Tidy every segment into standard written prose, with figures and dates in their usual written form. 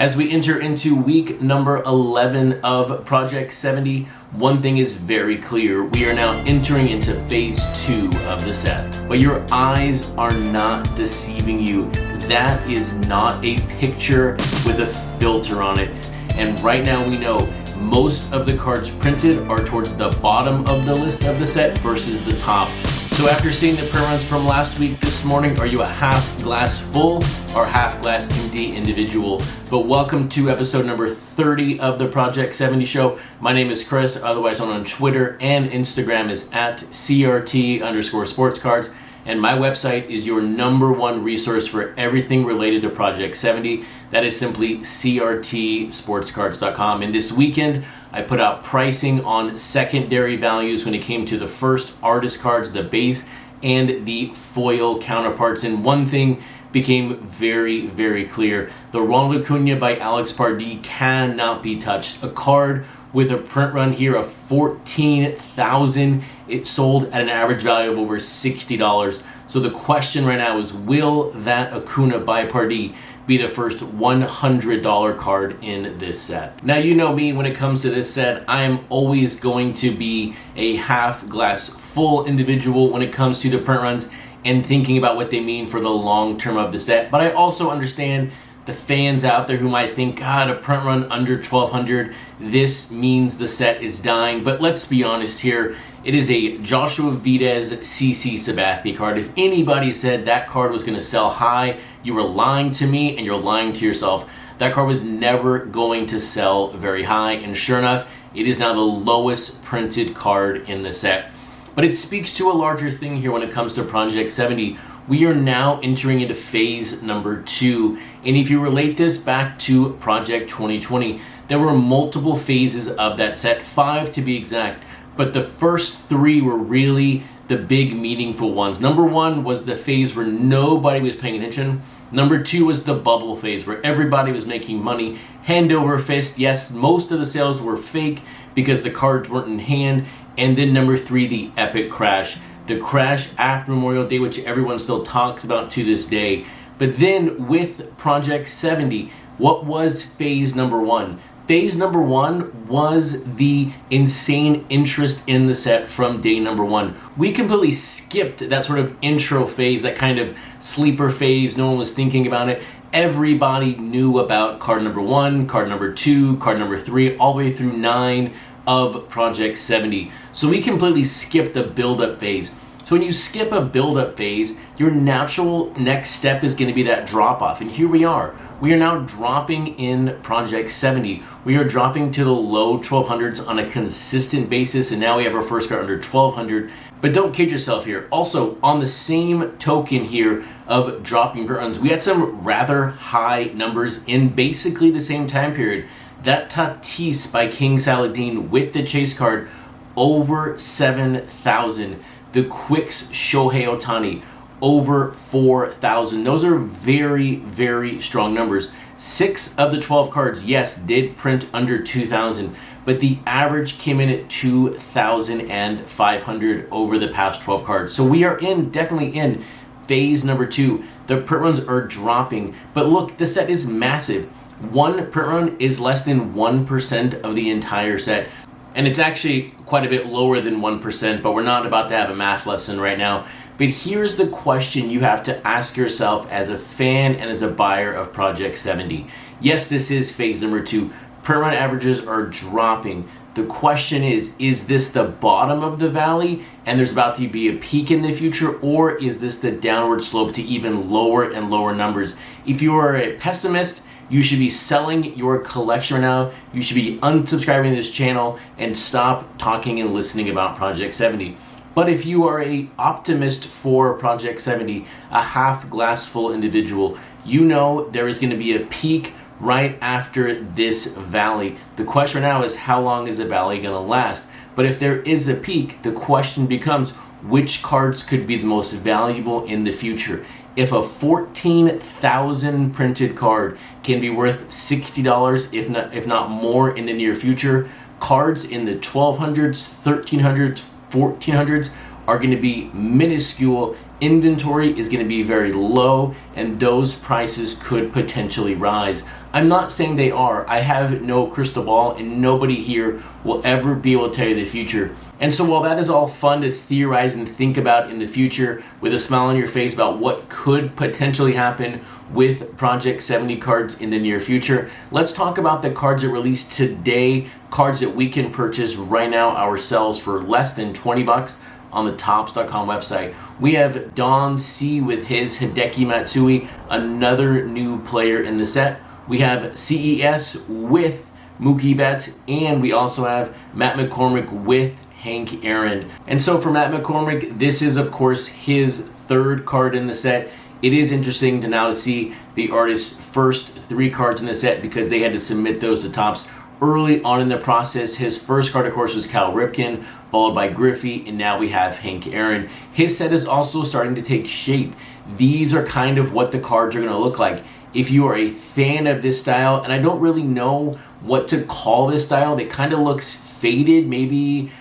As we enter into week number 11 of Project 70, one thing is very clear. We are now entering into phase 2 of the set. But your eyes are not deceiving you. That is not a picture with a filter on it. And right now we know most of the cards printed are towards the bottom of the list of the set versus the top. So after seeing the print runs from last week this morning, are you a half glass full or half glass empty individual? But welcome to episode number 30 of the Project 70 show. My name is Chris, otherwise known on Twitter and Instagram is at CRT_Sportscards. And my website is your number one resource for everything related to Project 70. That is simply CRTSportscards.com. And this weekend, I put out pricing on secondary values when it came to the first artist cards, the base, and the foil counterparts. And one thing became very, very clear. The Ronald Acuna by Alex Pardee cannot be touched. A card with a print run here of $14,000. It sold at an average value of over $60. So the question right now is, will that Acuna by Pardee be the first $100 card in this set? Now, you know me, when it comes to this set, I am always going to be a half glass full individual when it comes to the print runs and thinking about what they mean for the long term of the set. But I also understand the fans out there who might think, God, a print run under 1,200, this means the set is dying. But let's be honest here, it is a Joshua Videz CC Sabathia card. If anybody said that card was going to sell high, you were lying to me and you're lying to yourself. That card was never going to sell very high, and sure enough, it is now the lowest printed card in the set. But it speaks to a larger thing here when it comes to Project 70. We are now entering into phase number 2. And if you relate this back to Project 2020, there were multiple phases of that set, 5 to be exact. But the first 3 were really the big meaningful ones. Number 1 was the phase where nobody was paying attention. Number 2 was the bubble phase where everybody was making money hand over fist. Yes, most of the sales were fake because the cards weren't in hand. And then number 3, the epic crash. The crash after Memorial Day, which everyone still talks about to this day. But then with Project 70, what was phase number 1? Phase number 1 was the insane interest in the set from day number 1. We completely skipped that sort of intro phase, that kind of sleeper phase. No one was thinking about it. Everybody knew about card number 1, card number 2, card number 3, all the way through 9 of Project 70. So we completely skipped the build-up phase. So when you skip a build-up phase, your natural next step is going to be that drop-off. And here we are. We are now dropping in Project 70. We are dropping to the low 1200s on a consistent basis, and now we have our first card under 1200. But don't kid yourself here. Also, on the same token here of dropping print runs, we had some rather high numbers in basically the same time period. That Tatis by King Saladin with the chase card, over 7,000. The Quicks Shohei Ohtani, over 4,000. Those are very, very strong numbers. 6 of the 12 cards, yes, did print under 2,000, but the average came in at 2,500 over the past 12 cards. So we are definitely in phase number 2. The print runs are dropping, but look, the set is massive. One print run is less than 1% of the entire set. And it's actually quite a bit lower than 1%, but we're not about to have a math lesson right now. But here's the question you have to ask yourself as a fan and as a buyer of Project 70. Yes, this is phase number 2. Print run averages are dropping. The question is this the bottom of the valley and there's about to be a peak in the future, or is this the downward slope to even lower and lower numbers? If you are a pessimist, you should be selling your collection right now. You should be unsubscribing to this channel and stop talking and listening about Project 70. But if you are an optimist for Project 70, a half glass full individual, you know there is going to be a peak right after this valley. The question right now is, how long is the valley going to last? But if there is a peak, the question becomes, which cards could be the most valuable in the future? If a 14,000 printed card can be worth $60, if not more in the near future, cards in the 1200s, 1300s, 1400s are going to be minuscule inventory is going to be very low and those prices could potentially rise. I'm not saying they are. I have no crystal ball and nobody here will ever be able to tell you the future. And so while that is all fun to theorize and think about in the future with a smile on your face about what could potentially happen with Project 70 cards in the near future, let's talk about the cards that released today, cards that we can purchase right now ourselves for less than 20 bucks on the Topps.com website. We have Don C with his Hideki Matsui, another new player in the set. We have CES with Mookie Betts, and we also have Matt McCormick with Hank Aaron. And so for Matt McCormick, this is of course his third card in the set. It is interesting to now see the artist's first 3 cards in the set because they had to submit those to Topps early on in the process. His first card, of course, was Cal Ripken, followed by Griffey, and now we have Hank Aaron. His set is also starting to take shape. These are kind of what the cards are going to look like. If you are a fan of this style, and I don't really know what to call this style, it kind of looks faded, maybe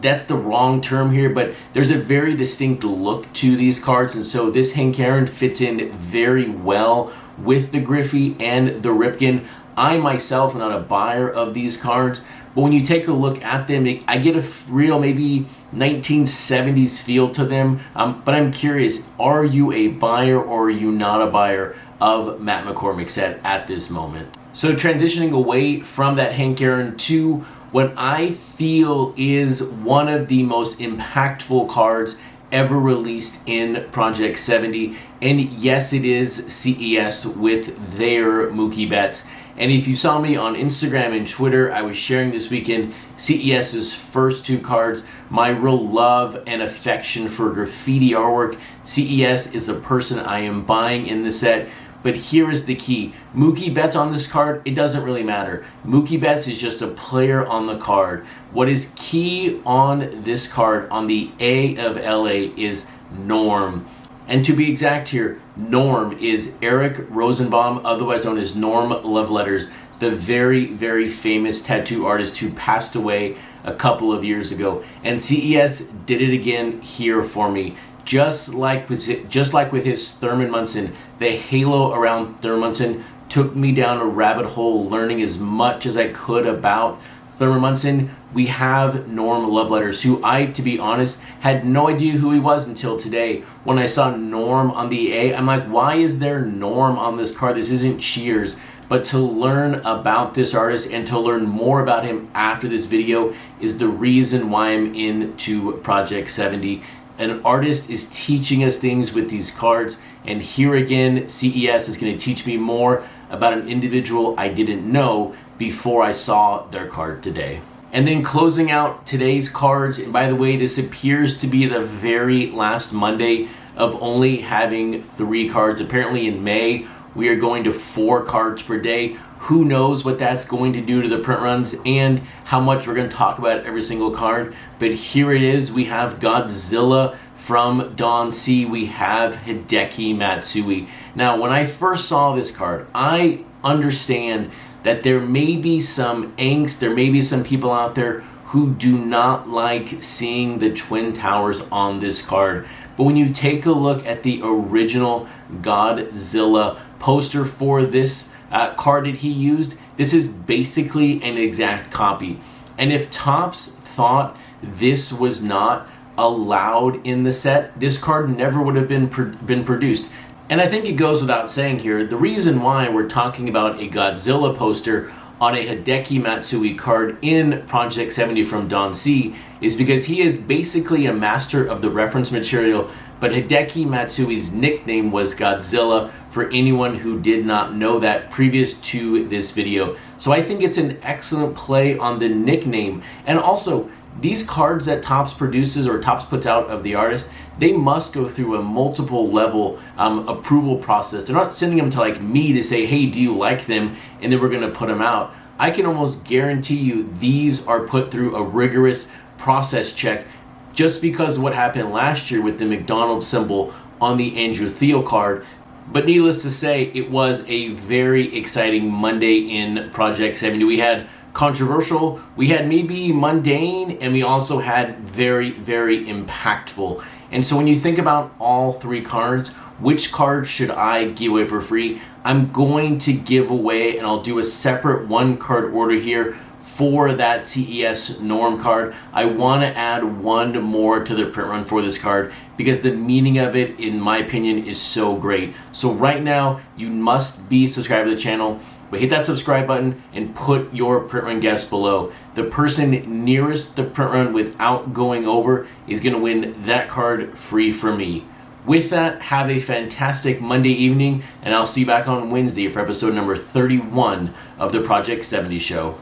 that's the wrong term here, but there's a very distinct look to these cards, and so this Hank Aaron fits in very well with the Griffey and the Ripken. I myself am not a buyer of these cards, but when you take a look at them, I get a real maybe 1970s feel to them, but I'm curious, are you a buyer or are you not a buyer of Matt McCormick's set at this moment? So transitioning away from that Hank Aaron to what I feel is one of the most impactful cards ever released in Project 70, and yes, it is CES with their Mookie Betts. And if you saw me on Instagram and Twitter, I was sharing this weekend CES's first 2 cards, my real love and affection for graffiti artwork. CES is the person I am buying in the set. But here is the key. Mookie Betts on this card, it doesn't really matter. Mookie Betts is just a player on the card. What is key on this card, on the A of LA, is Norm. And to be exact here, Norm is Eric Rosenbaum, otherwise known as Norm Loveletters, the very, very famous tattoo artist who passed away a couple of years ago. And CES did it again here for me. Just like with his Thurman Munson, the halo around Thurman Munson took me down a rabbit hole learning as much as I could about Thurman Munson. We have Norm Loveletters, who I, to be honest, had no idea who he was until today. When I saw Norm on the A, I'm like, why is there Norm on this card? This isn't Cheers. But to learn about this artist and to learn more about him after this video is the reason why I'm into Project 70. An artist is teaching us things with these cards, and here again, CES is going to teach me more about an individual I didn't know before I saw their card today. And then closing out today's cards, and by the way, this appears to be the very last Monday of only having 3 cards. Apparently in May, we are going to 4 cards per day. Who knows what that's going to do to the print runs and how much we're going to talk about every single card. But here it is. We have Godzilla from Don C. We have Hideki Matsui. Now, when I first saw this card, I understand that there may be some angst, there may be some people out there who do not like seeing the Twin Towers on this card. But when you take a look at the original Godzilla poster for this card that he used, this is basically an exact copy. And if Topps thought this was not allowed in the set, this card never would have been produced. And I think it goes without saying here, the reason why we're talking about a Godzilla poster on a Hideki Matsui card in Project 70 from Don C is because he is basically a master of the reference material, but Hideki Matsui's nickname was Godzilla, for anyone who did not know that previous to this video. So I think it's an excellent play on the nickname. And also, these cards that Topps produces or Topps puts out of the artist, they must go through a multiple level approval process. They're not sending them to like me to say, hey, do you like them? And then we're gonna put them out. I can almost guarantee you these are put through a rigorous process check, just because of what happened last year with the McDonald's symbol on the Andrew Thiel card. But needless to say, it was a very exciting Monday in Project 70. We had controversial, we had maybe mundane, and we also had very, very impactful. And so when you think about all 3 cards, which card should I give away for free? I'm going to give away, and I'll do a separate 1 card order here for that CES Norm card. I want to add 1 more to the print run for this card because the meaning of it, in my opinion, is so great. So right now, you must be subscribed to the channel. But hit that subscribe button and put your print run guess below. The person nearest the print run without going over is going to win that card free from me. With that, have a fantastic Monday evening, and I'll see you back on Wednesday for episode number 31 of the Project 70 Show.